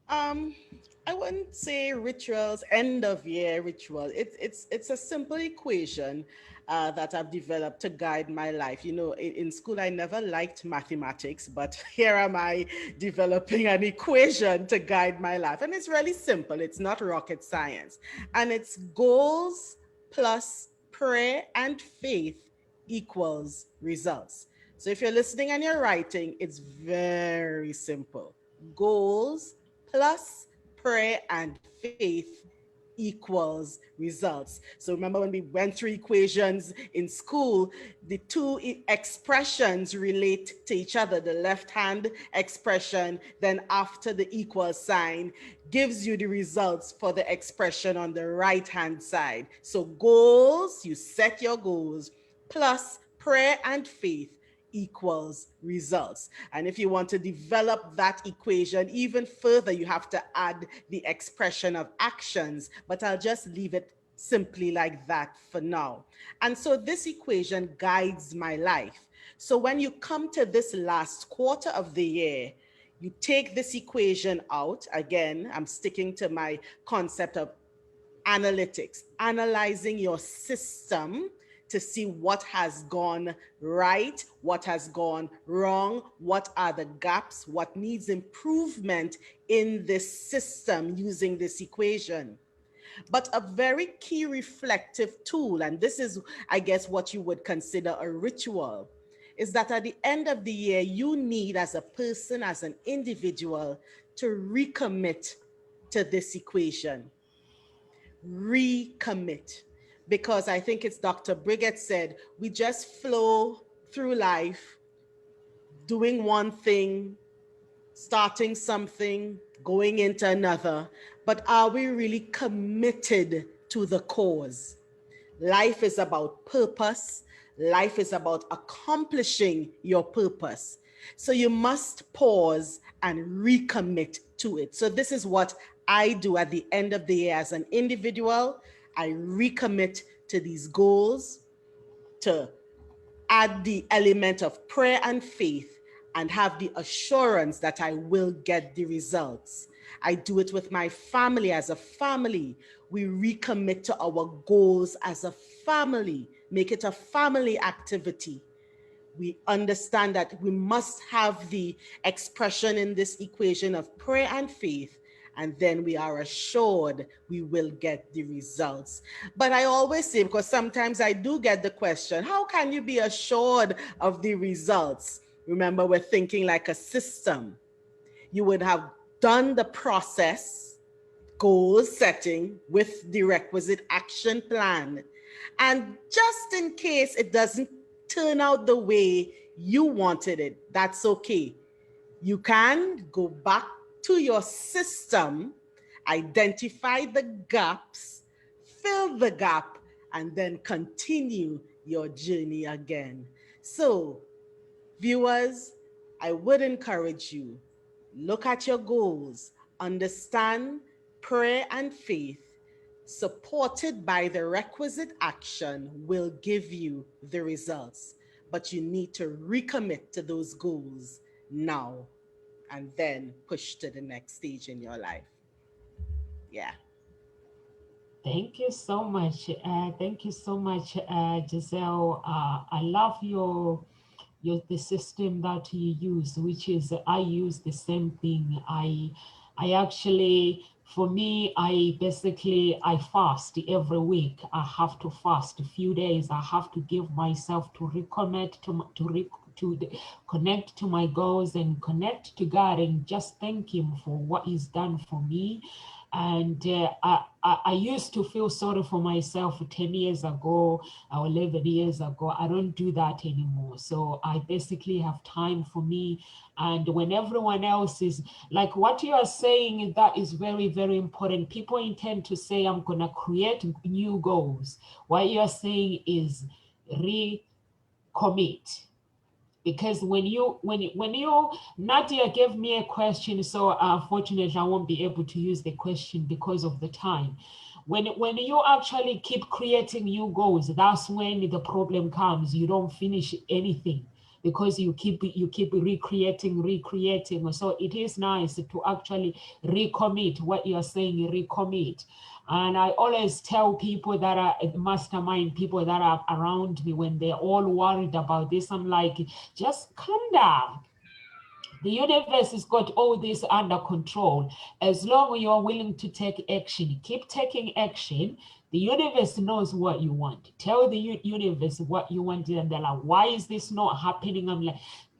I wouldn't say rituals, end of year ritual. It's a simple equation that I've developed to guide my life. In school, I never liked mathematics, but here am I developing an equation to guide my life. And it's really simple. It's not rocket science. And it's goals plus prayer and faith equals results. So if you're listening and you're writing, it's very simple. Goals plus prayer and faith equals results. So remember when we went through equations in school, the 2 expressions relate to each other. The left hand expression, then after the equal sign, gives you the results for the expression on the right hand side. So goals, you set your goals, plus prayer and faith equals results. And if you want to develop that equation even further, you have to add the expression of actions, but I'll just leave it simply like that for now. And so this equation guides my life. So when you come to this last quarter of the year, you take this equation out. Again, I'm sticking to my concept of analytics, analyzing your system to see what has gone right, what has gone wrong, what are the gaps, what needs improvement in this system using this equation. But a very key reflective tool, and this is, I guess, what you would consider a ritual, is that at the end of the year, you need as a person, as an individual, to recommit to this equation. Recommit. Because I think it's Dr. Brigette said, we just flow through life doing one thing, starting something, going into another, but are we really committed to the cause? Life is about purpose. Life is about accomplishing your purpose. So you must pause and recommit to it. So this is what I do at the end of the year as an individual. I recommit to these goals, to add the element of prayer and faith, and have the assurance that I will get the results. I do it with my family. As a family, we recommit to our goals as a family, make it a family activity. We understand that we must have the expression in this equation of prayer and faith, and then we are assured we will get the results. But I always say, because sometimes I do get the question, how can you be assured of the results? Remember, we're thinking like a system. You would have done the process, goal setting with the requisite action plan. And just in case it doesn't turn out the way you wanted it, that's okay. You can go back to your system, identify the gaps, fill the gap, and then continue your journey again. So, viewers, I would encourage you, look at your goals, understand prayer and faith, supported by the requisite action, will give you the results. But you need to recommit to those goals now and then push to the next stage in your life. Yeah. Thank you so much. Thank you so much, Giselle. I love the system that you use, which is I use the same thing. I actually, for me, I fast every week. I have to fast a few days. I have to give myself to recommit connect to my goals and connect to God and just thank Him for what He's done for me. And I used to feel sorry for myself 10 years ago or 11 years ago. I don't do that anymore. So I basically have time for me. And when everyone else is like what you are saying, that is very, very important. People intend to say, I'm going to create new goals. What you are saying is recommit. Because when you, Nadia gave me a question, so unfortunately I won't be able to use the question because of the time. When you actually keep creating new goals, that's when the problem comes. You don't finish anything because you keep recreating. So it is nice to actually recommit what you're saying, recommit. And I always tell people that are mastermind, people that are around me, when they're all worried about this, I'm like, just calm down. The universe has got all this under control. As long as you're willing to take action, keep taking action. The universe knows what you want. Tell the universe what you want, and they're like, why is this not happening? I'm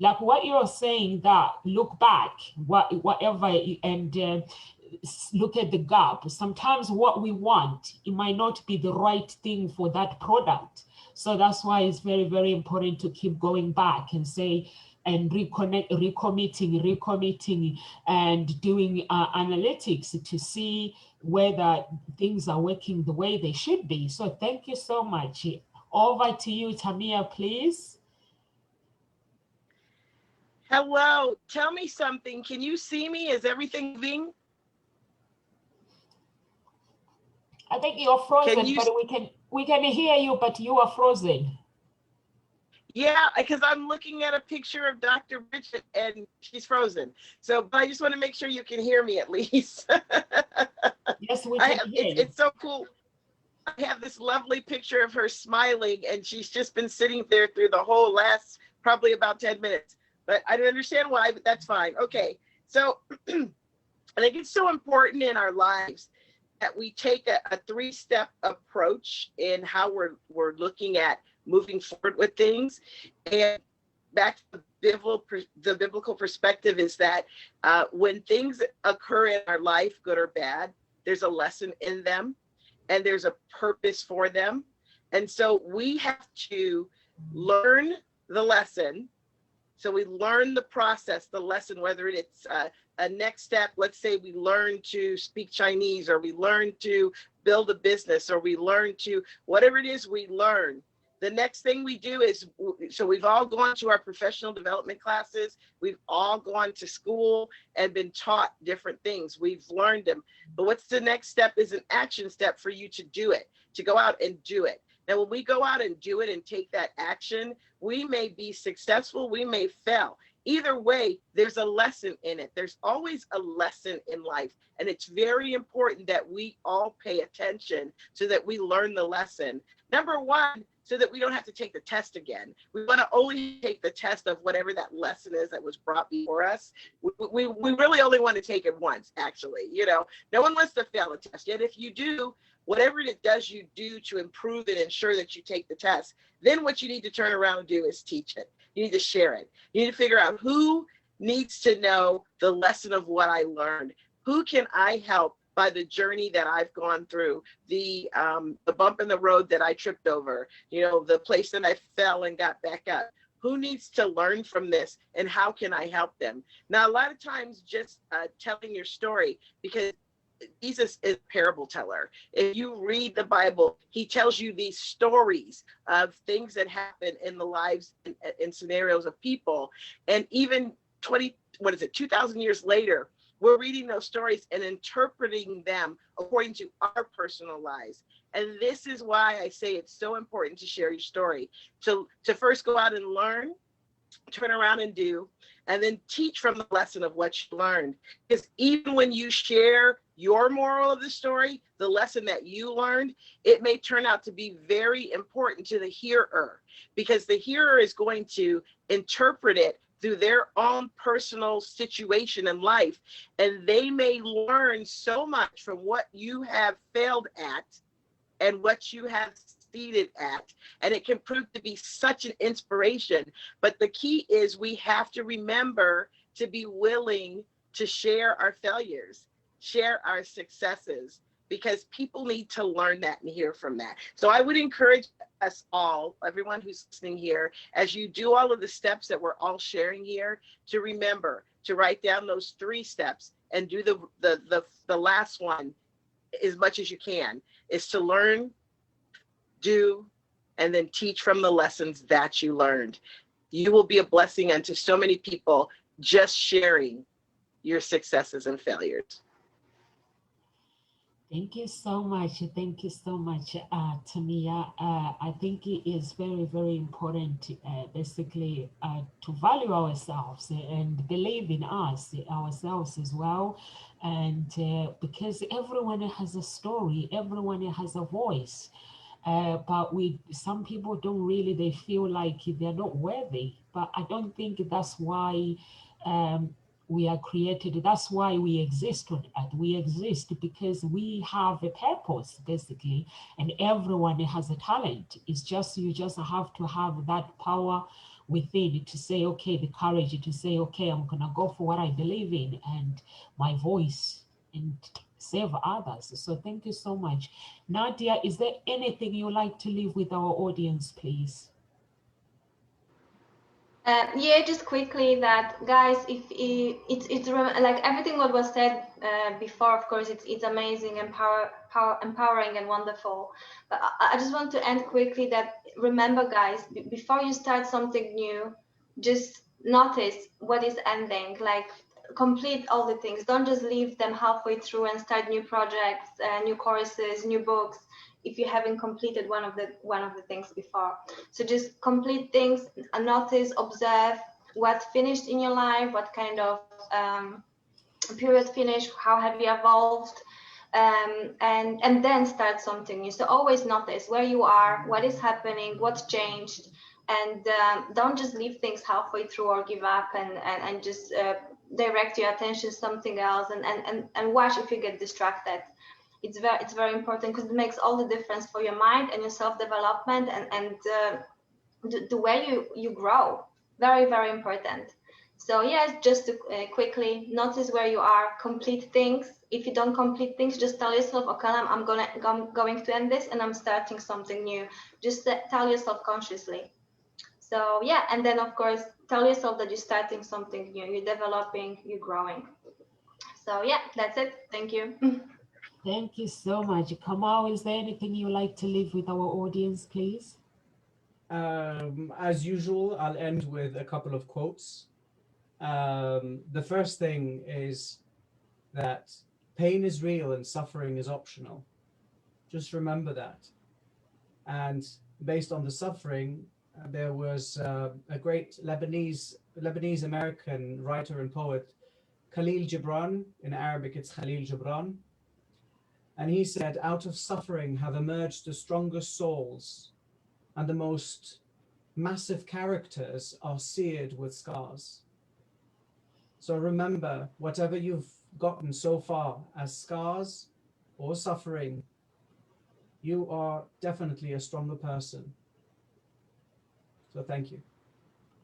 like what you're saying, that look back, whatever, and look at the gap. Sometimes what we want, it might not be the right thing for that product. So that's why it's very, very important to keep going back and say, and recommitting and doing analytics to see whether things are working the way they should be. So thank you so much. Over to you, Tamia, please. Hello, tell me something. Can you see me? Is everything moving? I think you're frozen, but we can hear you, but you are frozen. Yeah, because I'm looking at a picture of Dr. Bridget and she's frozen. So, but I just want to make sure you can hear me at least. Yes, we can hear you. It's so cool. I have this lovely picture of her smiling, and she's just been sitting there through the whole last probably about 10 minutes. But I don't understand why, but that's fine. Okay, so I think it's so important in our lives that we take a three-step approach in how we're looking at moving forward with things. And back to the biblical perspective is that when things occur in our life, good or bad, there's a lesson in them and there's a purpose for them. And so we have to learn the lesson. So we learn the process, the lesson, whether it's a next step. Let's say we learn to speak Chinese, or we learn to build a business, or we learn to, whatever it is we learn. The next thing we do is, so we've all gone to our professional development classes. We've all gone to school and been taught different things. We've learned them. But what's the next step is an action step for you to do it, to go out and do it. Now, when we go out and do it and take that action, we may be successful, we may fail. Either way, there's a lesson in it. There's always a lesson in life. And it's very important that we all pay attention so that we learn the lesson. Number one, so that we don't have to take the test again. We want to only take the test of whatever that lesson is that was brought before us. We really only want to take it once, actually. You know, no one wants to fail a test. Yet if you do, whatever it does you do to improve and ensure that you take the test, then what you need to turn around and do is teach it. You need to share it. You need to figure out who needs to know the lesson of what I learned. Who can I help by the journey that I've gone through, the bump in the road that I tripped over, you know, the place that I fell and got back up. Who needs to learn from this, and how can I help them? Now, a lot of times just telling your story, because Jesus is a parable teller. If you read the Bible, he tells you these stories of things that happen in the lives and scenarios of people. And even 2,000 years later, we're reading those stories and interpreting them according to our personal lives. And this is why I say it's so important to share your story, to first go out and learn, turn around and do, and then teach from the lesson of what you learned. Because even when you share your moral of the story, the lesson that you learned, it may turn out to be very important to the hearer, because the hearer is going to interpret it through their own personal situation in life. And they may learn so much from what you have failed at and what you have succeeded at. And it can prove to be such an inspiration. But the key is we have to remember to be willing to share our failures, share our successes, because people need to learn that and hear from that. So I would encourage us all, everyone who's listening here, as you do all of the steps that we're all sharing here, to remember to write down those 3 steps and do the last one as much as you can, is to learn, do, and then teach from the lessons that you learned. You will be a blessing unto so many people just sharing your successes and failures. Thank you so much. Thank you so much, Tamia. I think it is very, very important, basically, to value ourselves and believe in ourselves as well. And because everyone has a story, everyone has a voice. But some people don't really, they feel like they're not worthy. But I don't think that's why we are created. That's why we exist on earth. We exist because we have a purpose, basically, and everyone has a talent. It's just, you just have to have that power within to say, okay, the courage to say, okay, I'm gonna go for what I believe in and my voice, and save others. So thank you so much. Nadia, is there anything you'd like to leave with our audience, please? Yeah, just quickly that, guys, if it's like everything what was said before, of course, it's amazing, empowering and wonderful. But I just want to end quickly that, remember, guys, before you start something new, just notice what is ending, like complete all the things. Don't just leave them halfway through and start new projects, new courses, new books, if you haven't completed one of the things before. So just complete things, notice, observe what finished in your life, what kind of period finished, how have you evolved, and then start something new. So always notice where you are, what is happening, what's changed, and don't just leave things halfway through or give up and just direct your attention to something else and watch if you get distracted. It's very important, because it makes all the difference for your mind and your self-development and the way you grow, Very, very important. So yes, just to quickly notice where you are, complete things. If you don't complete things, just tell yourself, okay, I'm going to end this and I'm starting something new. Just tell yourself consciously. So yeah, and then of course, tell yourself that you're starting something new, you're developing, you're growing. So yeah, that's it. Thank you. Thank you so much. Kamal, is there anything you like to leave with our audience, please? As usual, I'll end with a couple of quotes. The first thing is that pain is real and suffering is optional. Just remember that. And based on the suffering, there was a great Lebanese American writer and poet, Khalil Gibran. In Arabic, it's Khalil Gibran. And he said, out of suffering have emerged the strongest souls, and the most massive characters are seared with scars. So remember, whatever you've gotten so far as scars or suffering, you are definitely a stronger person. So thank you.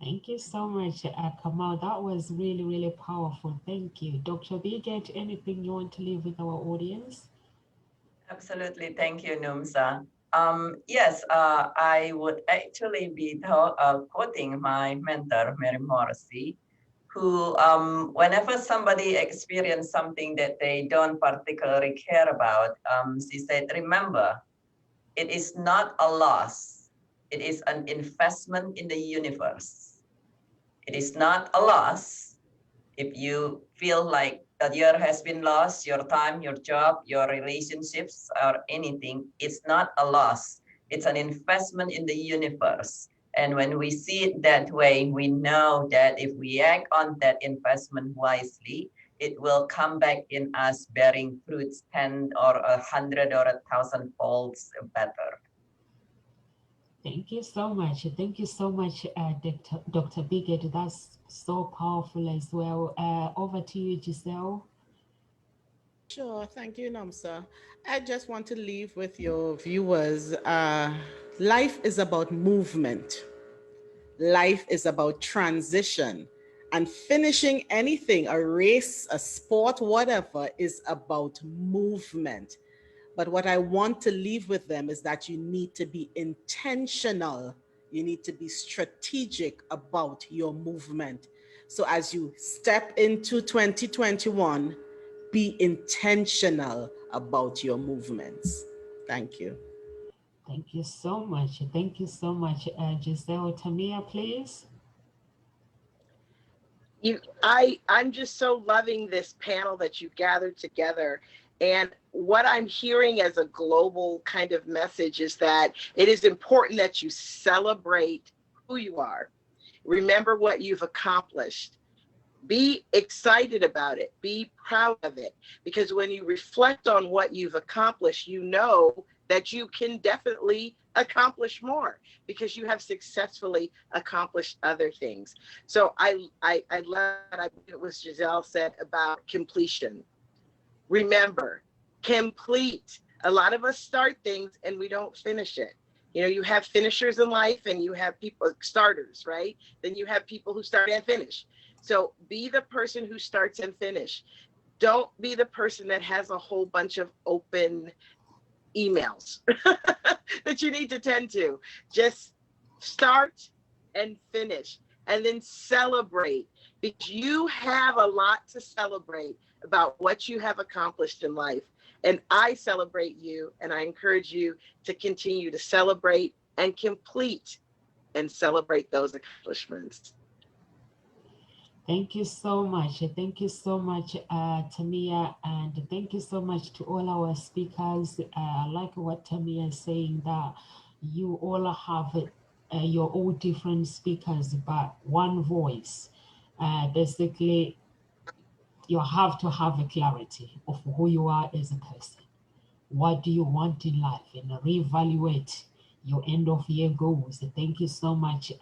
Thank you so much, Kamal. That was really, really powerful. Thank you. Dr. Biget, anything you want to leave with our audience? Absolutely. Thank you, Numsa. Yes, I would actually be quoting my mentor, Mary Morrissey, who, whenever somebody experiences something that they don't particularly care about, she said, remember, it is not a loss. It is an investment in the universe. It is not a loss if you feel like a year has been lost, your time, your job, your relationships, or anything. It's not a loss. It's an investment in the universe. And when we see it that way, we know that if we act on that investment wisely, it will come back in us bearing fruits 10 or 100 or 1,000 folds better. Thank you so much. Thank you so much, Dr. Biget. That's so powerful as well. Over to you, Giselle. Sure, thank you, Namsa. I just want to leave with your viewers. Life is about movement. Life is about transition. And finishing anything, a race, a sport, whatever, is about movement. But what I want to leave with them is that you need to be intentional. You need to be strategic about your movement. So as you step into 2021, be intentional about your movements. Thank you. Thank you so much. Thank you so much, Giselle. Tamia, please. I'm just so loving this panel that you gathered together. And what I'm hearing as a global kind of message is that it is important that you celebrate who you are. Remember what you've accomplished. Be excited about it. Be proud of it. Because when you reflect on what you've accomplished, you know that you can definitely accomplish more because you have successfully accomplished other things. So I love what I believe it was Giselle said about completion. Remember, complete. A lot of us start things and we don't finish it. You know, you have finishers in life and you have people, starters, right? Then you have people who start and finish. So be the person who starts and finish. Don't be the person that has a whole bunch of open emails that you need to tend to. Just start and finish and then celebrate, because you have a lot to celebrate about what you have accomplished in life. And I celebrate you, and I encourage you to continue to celebrate and complete and celebrate those accomplishments. Thank you so much. Thank you so much, Tamia, and thank you so much to all our speakers. I like what Tamia is saying, that you all have your all different speakers, but one voice. Basically, you have to have a clarity of who you are as a person. What do you want in life? And reevaluate your end of year goals. Thank you so much.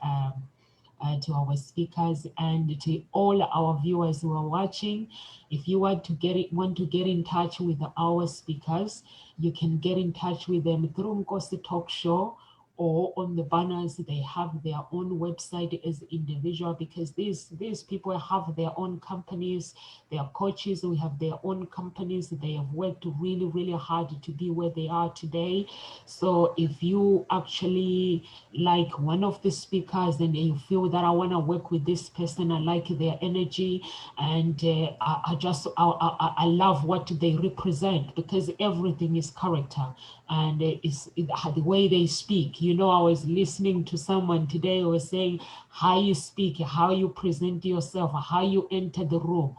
To our speakers and to all our viewers who are watching. If you want to get in touch with our speakers, you can get in touch with them through Nkosi Talk Show or on the banners, they have their own website as individual, because these people have their own companies, they are coaches who have their own companies. They have worked really, really hard to be where they are today. So if you actually like one of the speakers and you feel that I want to work with this person, I like their energy, and I love what they represent, because everything is character, and it's the way they speak. You know, I was listening to someone today who was saying how you speak, how you present yourself, how you enter the room,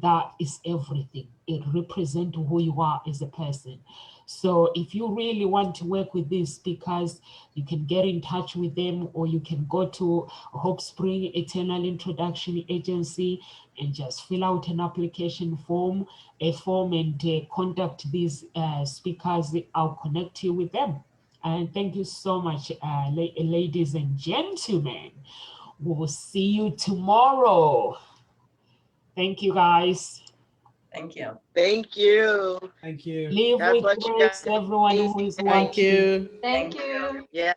that is everything. It represents who you are as a person. So if you really want to work with these speakers, you can get in touch with them, or you can go to Hope Spring Eternal Introduction Agency and just fill out an application form, and contact these speakers. I'll connect you with them. And thank you so much, ladies and gentlemen. We'll see you tomorrow. Thank you, guys. Thank you. Thank you. Thank you. Live God with bless you grace, guys. everyone who is Thank watching. you. Thank you. Yeah.